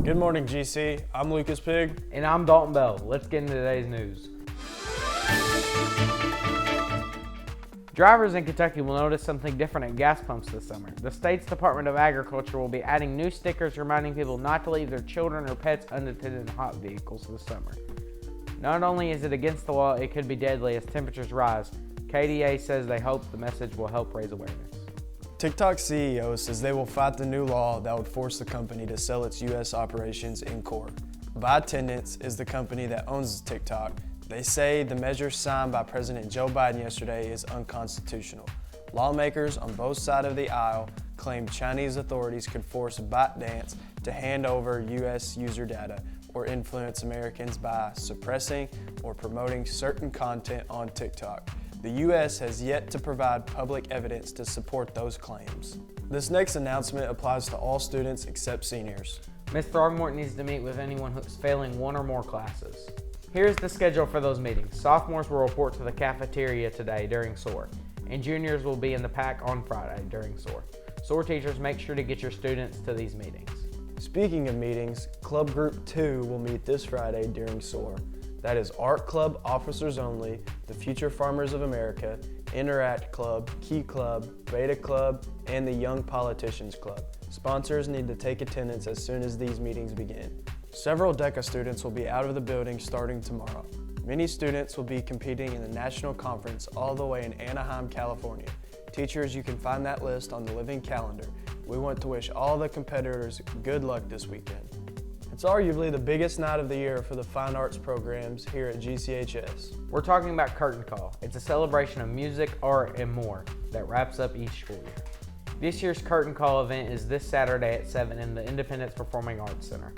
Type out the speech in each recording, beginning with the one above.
Good morning, GC. I'm Lucas Pig. And I'm Dalton Bell. Let's get into today's news. Drivers in Kentucky will notice something different at gas pumps this summer. The state's Department of Agriculture will be adding new stickers reminding people not to leave their children or pets unattended in hot vehicles this summer. Not only is it against the law, it could be deadly as temperatures rise. KDA says they hope the message will help raise awareness. TikTok CEO says they will fight the new law that would force the company to sell its U.S. operations in court. ByteDance is the company that owns TikTok. They say the measure signed by President Joe Biden yesterday is unconstitutional. Lawmakers on both sides of the aisle claim Chinese authorities could force ByteDance to hand over U.S. user data or influence Americans by suppressing or promoting certain content on TikTok. The U.S. has yet to provide public evidence to support those claims. This next announcement applies to all students except seniors. Ms. Throgmorton needs to meet with anyone who's failing one or more classes. Here's the schedule for those meetings. Sophomores will report to the cafeteria today during SOAR, and juniors will be in the pack on Friday during SOAR. SOAR teachers, make sure to get your students to these meetings. Speaking of meetings, Club Group 2 will meet this Friday during SOAR. That is Art Club Officers Only, the Future Farmers of America, Interact Club, Key Club, Beta Club, and the Young Politicians Club. Sponsors need to take attendance as soon as these meetings begin. Several DECA students will be out of the building starting tomorrow. Many students will be competing in the national conference all the way in Anaheim, California. Teachers, you can find that list on the living calendar. We want to wish all the competitors good luck this weekend. It's arguably the biggest night of the year for the fine arts programs here at GCHS. We're talking about Curtain Call. It's a celebration of music, art, and more that wraps up each school year. This year's Curtain Call event is this Saturday at 7 in the Independence Performing Arts Center.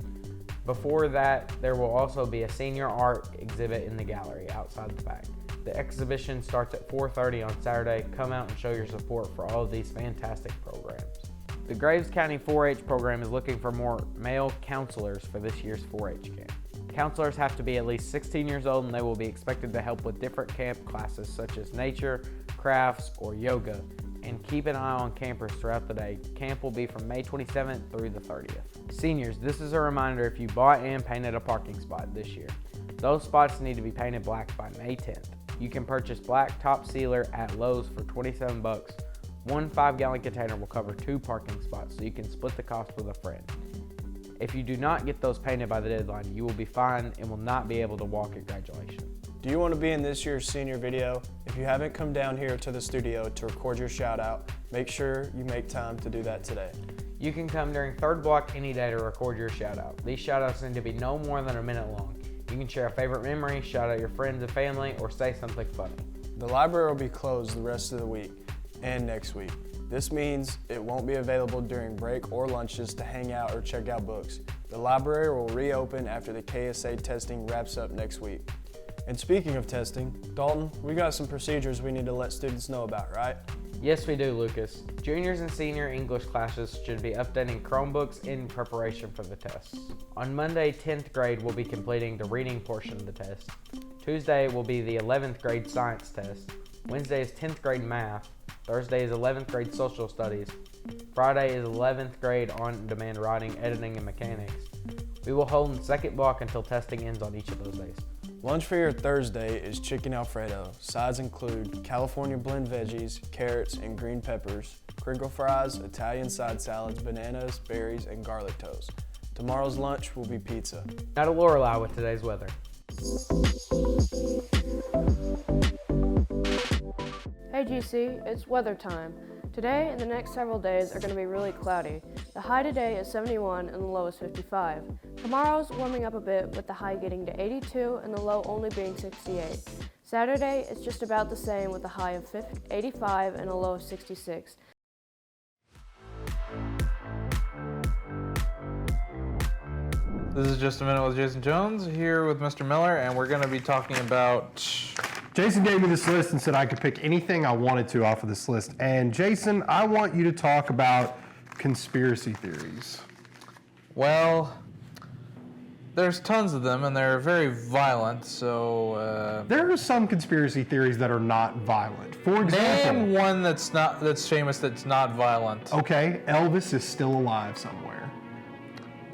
Before that, there will also be a senior art exhibit in the gallery outside the back. The exhibition starts at 4:30 on Saturday. Come out and show your support for all of these fantastic programs. The Graves County 4-H program is looking for more male counselors for this year's 4-H camp. Counselors have to be at least 16 years old and they will be expected to help with different camp classes such as nature, crafts, or yoga. And keep an eye on campers throughout the day. Camp will be from May 27th through the 30th. Seniors, this is a reminder if you bought and painted a parking spot this year. Those spots need to be painted black by May 10th. You can purchase black top sealer at Lowe's for $27. One 5-gallon container will cover 2 parking spots so you can split the cost with a friend. If you do not get those painted by the deadline, you will be fined and will not be able to walk at graduation. Do you want to be in this year's senior video? If you haven't come down here to the studio to record your shout out, make sure you make time to do that today. You can come during third block any day to record your shout out. These shout outs need to be no more than a minute long. You can share a favorite memory, shout out your friends and family, or say something funny. The library will be closed the rest of the week and next week. This means it won't be available during break or lunches to hang out or check out books. The library will reopen after the KSA testing wraps up next week. And speaking of testing, Dalton, we got some procedures we need to let students know about, right? Yes, we do, Lucas. Juniors and senior English classes should be updating Chromebooks in preparation for the tests. On Monday, 10th grade will be completing the reading portion of the test. Tuesday will be the 11th grade science test. Wednesday is 10th grade math. Thursday is 11th grade social studies. Friday is 11th grade on-demand writing, editing, and mechanics. We will hold the second block until testing ends on each of those days. Lunch for your Thursday is chicken Alfredo. Sides include California blend veggies, carrots, and green peppers, crinkle fries, Italian side salads, bananas, berries, and garlic toast. Tomorrow's lunch will be pizza. Now to Lorelei with today's weather. Hey GC, it's weather time. Today and the next several days are going to be really cloudy. The high today is 71 and the low is 55. Tomorrow's warming up a bit with the high getting to 82 and the low only being 68. Saturday is just about the same with a high of 85 and a low of 66. This is Just a Minute with Jason Jones here with Mr. Miller, and we're going to be talking about... Jason gave me this list and said I could pick anything I wanted to off of this list. And Jason, I want you to talk about conspiracy theories. Well, there's tons of them, and they're very violent, so... There are some conspiracy theories that are not violent. For example... Name one that's famous that's not violent. Okay, Elvis is still alive somewhere.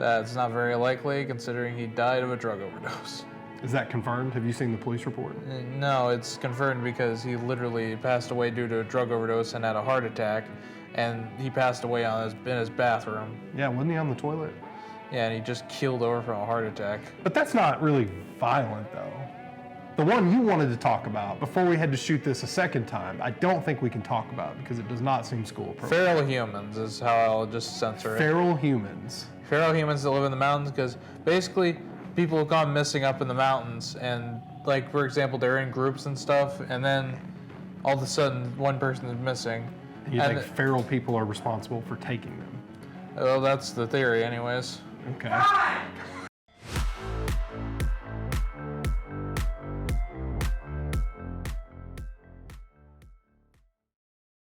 That's not very likely considering he died of a drug overdose. Is that confirmed? Have you seen the police report? No, it's confirmed because he literally passed away due to a drug overdose and had a heart attack, and he passed away in his bathroom. Yeah, wasn't he on the toilet? Yeah, and he just keeled over from a heart attack. But that's not really violent, though. The one you wanted to talk about before we had to shoot this a second time, I don't think we can talk about because it does not seem school appropriate. Feral humans is how I'll just censor it. Feral humans. Feral humans that live in the mountains, because basically people have gone missing up in the mountains, and like, for example, they're in groups and stuff, and then all of a sudden one person is missing. You think feral people are responsible for taking them? Well, that's the theory anyways. Okay.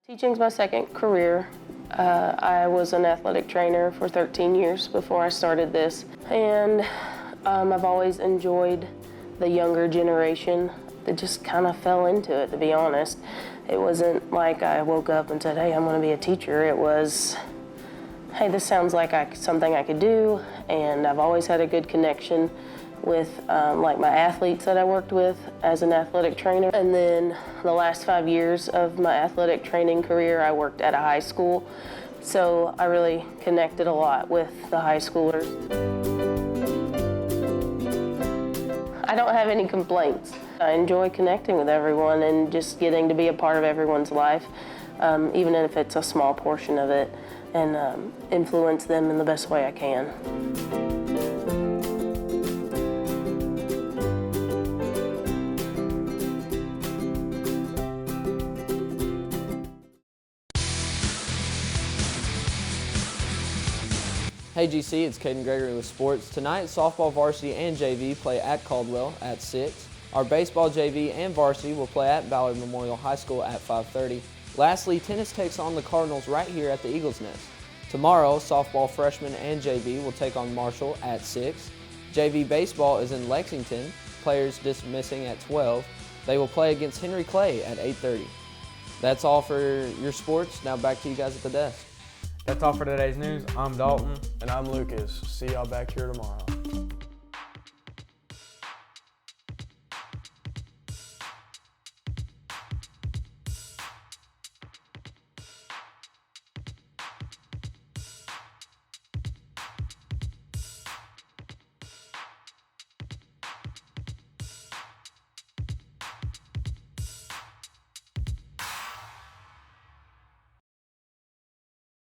Teaching's my second career. I was an athletic trainer for 13 years before I started this, and I've always enjoyed the younger generation that just kind of fell into it, to be honest. It wasn't like I woke up and said, hey, I'm going to be a teacher. It was, hey, this sounds like something I could do, and I've always had a good connection with like my athletes that I worked with as an athletic trainer. And then the last 5 years of my athletic training career, I worked at a high school. So I really connected a lot with the high schoolers. I don't have any complaints. I enjoy connecting with everyone and just getting to be a part of everyone's life, even if it's a small portion of it, and influence them in the best way I can. Hey GC, it's Caden Gregory with sports. Tonight, softball varsity and JV play at Caldwell at 6. Our baseball JV and varsity will play at Ballard Memorial High School at 5:30. Lastly, tennis takes on the Cardinals right here at the Eagles Nest. Tomorrow, softball freshmen and JV will take on Marshall at 6. JV baseball is in Lexington, players dismissing at 12. They will play against Henry Clay at 8:30. That's all for your sports. Now back to you guys at the desk. That's all for today's news. I'm Dalton. And I'm Lucas. See y'all back here tomorrow.